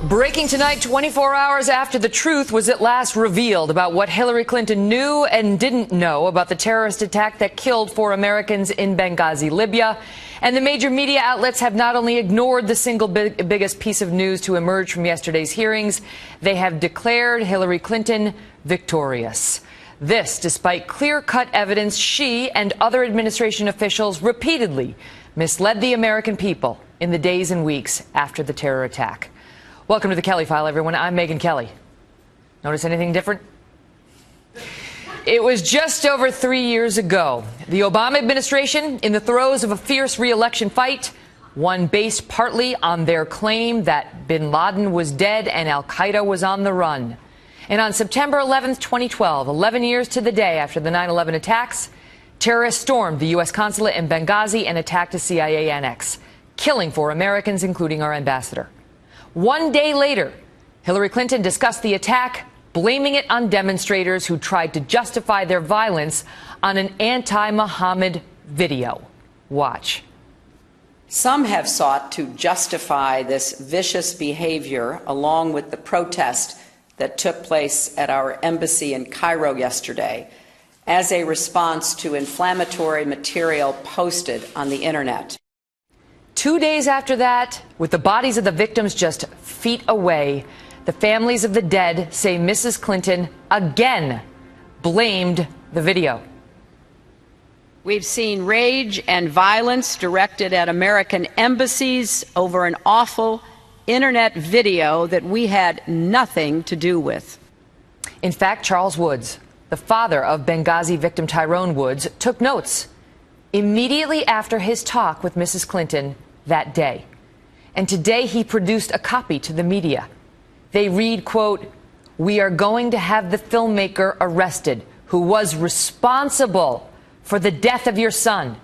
Breaking tonight, 24 hours after the truth was at last revealed about what Hillary Clinton knew and didn't know about the terrorist attack that killed 4 Americans in Benghazi, Libya. And the major media outlets have not only ignored the single biggest piece of news to emerge from yesterday's hearings, they have declared Hillary Clinton victorious. This despite clear-cut evidence she and other administration officials repeatedly misled the American people in the days and weeks after the terror attack. Welcome to the Kelly File, everyone. I'm Megyn Kelly. Notice anything different? It was just over 3 years ago. The Obama administration, in the throes of a fierce re-election fight, one based partly on their claim that bin Laden was dead and al-Qaeda was on the run. And on September 11th, 2012, 11 years to the day after the 9/11 attacks, terrorists stormed the U.S. consulate in Benghazi and attacked a CIA annex, killing 4 Americans, including our ambassador. 1 day later, Hillary Clinton discussed the attack, blaming it on demonstrators who tried to justify their violence on an anti-Muhammad video. Watch. Some have sought to justify this vicious behavior along with the protest that took place at our embassy in Cairo yesterday as a response to inflammatory material posted on the internet. 2 days after that, with the bodies of the victims just feet away, the families of the dead say Mrs. Clinton again blamed the video. We've seen rage and violence directed at American embassies over an awful internet video that we had nothing to do with. In fact, Charles Woods, the father of Benghazi victim Tyrone Woods, took notes immediately after his talk with Mrs. Clinton that day. And today he produced a copy to the media. They read, quote, "We are going to have the filmmaker arrested who was responsible for the death of your son."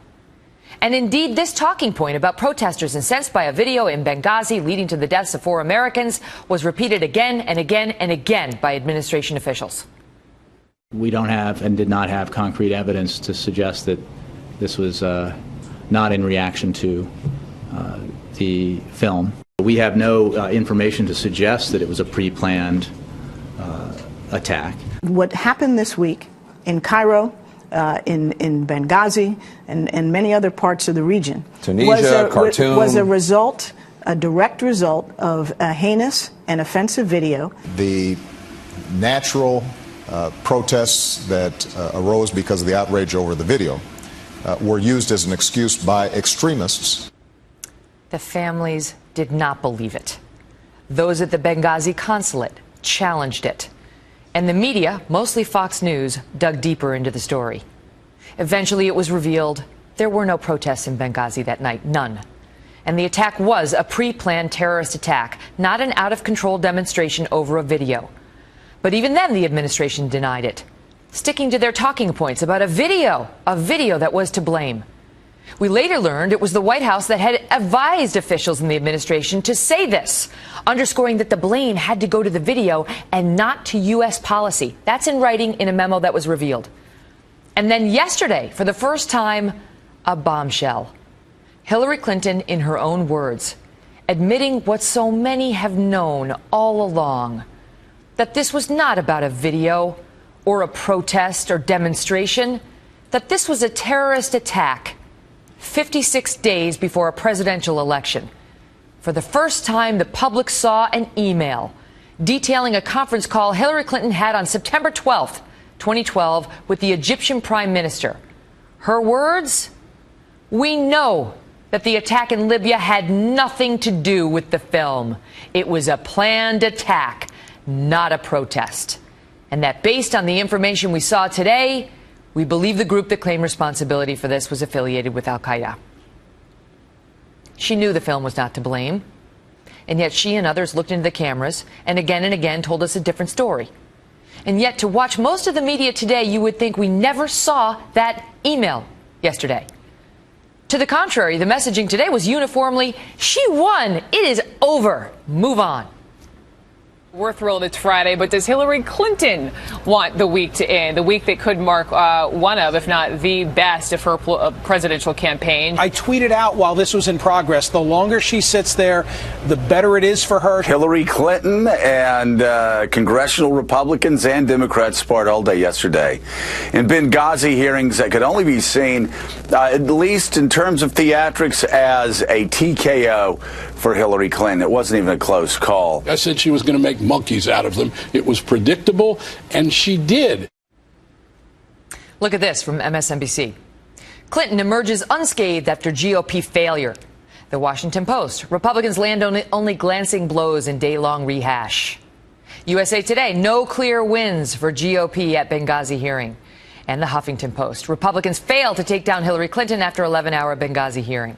And indeed, this talking point about protesters incensed by a video in Benghazi leading to the deaths of 4 Americans was repeated again and again and again by administration officials. We don't have and did not have concrete evidence to suggest that this was not in reaction to the film. We have no information to suggest that it was a pre-planned attack. What happened this week in Cairo, in Benghazi, and many other parts of the region Tunisia, Khartoum, was a result, a direct result of a heinous and offensive video. The natural protests that arose because of the outrage over the video were used as an excuse by extremists. The families did not believe it. Those at the Benghazi consulate challenged it. And the media, mostly Fox News, dug deeper into the story. Eventually, it was revealed there were no protests in Benghazi that night, none. And the attack was a pre-planned terrorist attack, not an out-of-control demonstration over a video. But even then, the administration denied it, sticking to their talking points about a video that was to blame. We later learned it was the White House that had advised officials in the administration to say this, underscoring that the blame had to go to the video and not to U.S. policy. That's in writing in a memo that was revealed. And then yesterday, for the first time, a bombshell. Hillary Clinton, in her own words, admitting what so many have known all along, that this was not about a video or a protest or demonstration, that this was a terrorist attack 56 days before a presidential election. For the first time, the public saw an email detailing a conference call Hillary Clinton had on September 12th, 2012, with the Egyptian Prime Minister. Her words? "We know that the attack in Libya had nothing to do with the film. It was a planned attack, not a protest. And that based on the information we saw today, we believe the group that claimed responsibility for this was affiliated with al-Qaeda." She knew the film was not to blame, and yet she and others looked into the cameras and again told us a different story. And yet, to watch most of the media today, you would think we never saw that email yesterday. To the contrary, the messaging today was uniformly, "She won. It is over. Move on." We're thrilled it's Friday, but does Hillary Clinton want the week to end? The week that could mark one of, if not the best, of her presidential campaign. I tweeted out while this was in progress, the longer she sits there, the better it is for her. Hillary Clinton and congressional Republicans and Democrats sparred all day yesterday in Benghazi hearings that could only be seen, at least in terms of theatrics, as a TKO for Hillary Clinton. It wasn't even a close call. I said she was going to make monkeys out of them. It was predictable, and she did. Look at this from MSNBC. Clinton emerges unscathed after GOP failure. The Washington Post. Republicans land only glancing blows in day-long rehash. USA Today. No clear wins for GOP at Benghazi hearing. And the Huffington Post. Republicans fail to take down Hillary Clinton after 11-hour Benghazi hearing.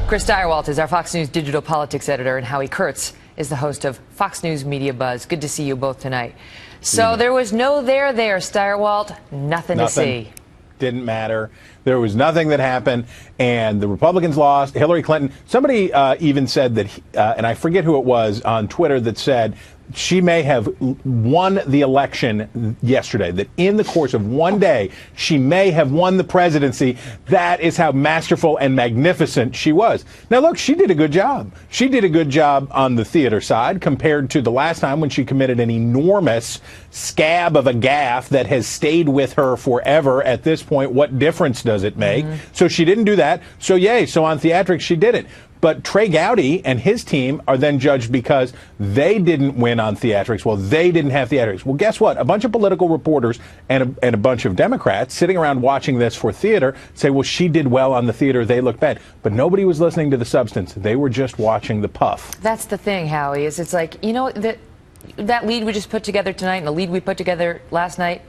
Chris Stirewalt is our Fox News digital politics editor, and Howie Kurtz is the host of Fox News Mediabuzz. Good to see you both tonight. So there was no there, Stirewalt, nothing to see. Didn't matter. There was nothing that happened, and the Republicans lost. Hillary Clinton, somebody even said that, and I forget who it was on Twitter, that said she may have won the election yesterday, that in the course of one day, she may have won the presidency. That is how masterful and magnificent she was. Now, look, she did a good job. She did a good job on the theater side compared to the last time when she committed an enormous scab of a gaffe that has stayed with her forever. At this point, what difference does it make? So she didn't do that. So yay. So on theatrics, she did it. But Trey Gowdy and his team are then judged because they didn't win on theatrics. Well, they didn't have theatrics. Well, guess what? A bunch of political reporters and a bunch of Democrats sitting around watching this for theater say, well, she did well on the theater. They look bad. But nobody was listening to the substance. They were just watching the puff. That's the thing, Howie, is it's like, you know, that lead we just put together tonight and the lead we put together last night,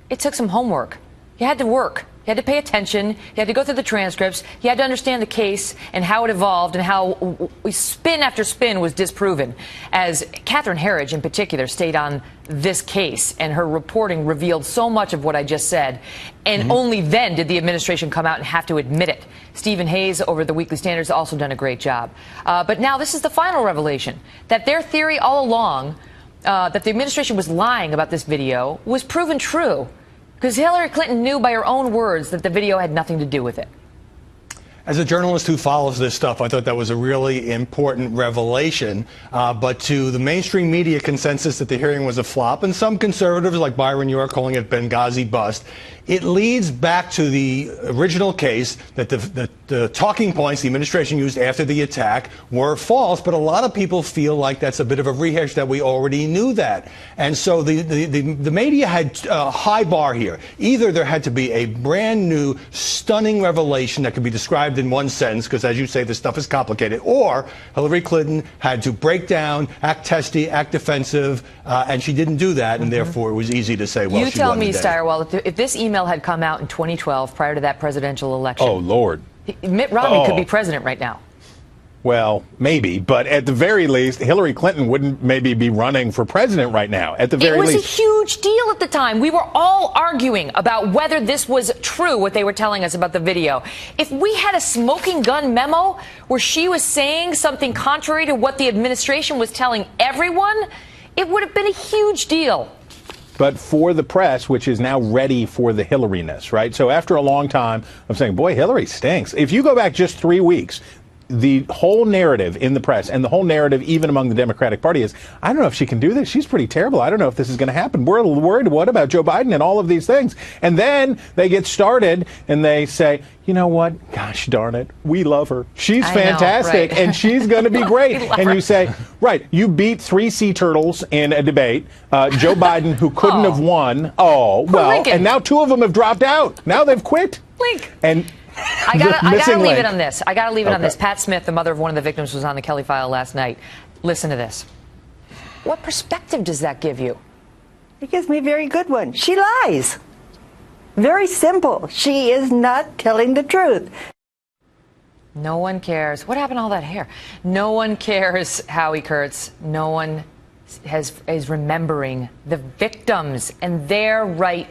it took some homework. You had to work. You had to pay attention. You had to go through the transcripts. You had to understand the case and how it evolved and how spin after spin was disproven. As Catherine Herridge, in particular, stayed on this case, and her reporting revealed so much of what I just said. And only then did the administration come out and have to admit it. Stephen Hayes over the Weekly Standard has also done a great job. But now this is the final revelation, that their theory all along, that the administration was lying about this video, was proven true. Because Hillary Clinton knew by her own words that the video had nothing to do with it. As a journalist who follows this stuff, I thought that was a really important revelation. But to the mainstream media consensus that the hearing was a flop, and some conservatives like Byron York calling it Benghazi bust, it leads back to the original case that the talking points the administration used after the attack were false. But a lot of people feel like that's a bit of a rehash, that we already knew that. And so the media had a high bar here. Either there had to be a brand new, stunning revelation that could be described in one sentence, because as you say, this stuff is complicated, or Hillary Clinton had to break down, act testy, act defensive, and she didn't do that, and therefore it was easy to say, well, you she won tell me, the day. Stirewalt, if this email had come out in 2012 prior to that presidential election, oh, Lord. Mitt Romney could be president right now. Well, maybe, but at the very least, Hillary Clinton wouldn't maybe be running for president right now. At the very least. It was a huge deal at the time. We were all arguing about whether this was true, what they were telling us about the video. If we had a smoking gun memo where she was saying something contrary to what the administration was telling everyone, it would have been a huge deal. But for the press, which is now ready for the Hillary-ness, right? So after a long time of saying, boy, Hillary stinks. If you go back just 3 weeks, the whole narrative in the press and the whole narrative even among the Democratic Party is, I don't know if she can do this. She's pretty terrible. I don't know if this is going to happen. We're a little worried. What about Joe Biden and all of these things? And then they get started and they say, you know what? Gosh darn it. We love her. She's fantastic, and she's going to be great. And you say, right, you beat 3 sea turtles in a debate. Joe Biden, who couldn't have won. Oh, well, Lincoln. And now 2 of them have dropped out. Now they've quit. Link. And I gotta leave it on this. I gotta leave it on this. Pat Smith, the mother of one of the victims, was on the Kelly File last night. Listen to this. What perspective does that give you? It gives me a very good one. She lies. Very simple. She is not telling the truth. No one cares. What happened to all that hair? No one cares, Howie Kurtz. No one is remembering the victims and their right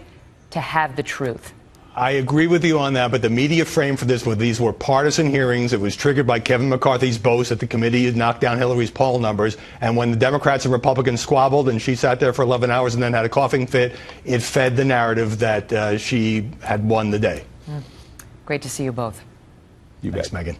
to have the truth. I agree with you on that, but the media frame for this was these were partisan hearings. It was triggered by Kevin McCarthy's boast that the committee had knocked down Hillary's poll numbers. And when the Democrats and Republicans squabbled and she sat there for 11 hours and then had a coughing fit, it fed the narrative that she had won the day. Great to see you both. You bet, Megyn.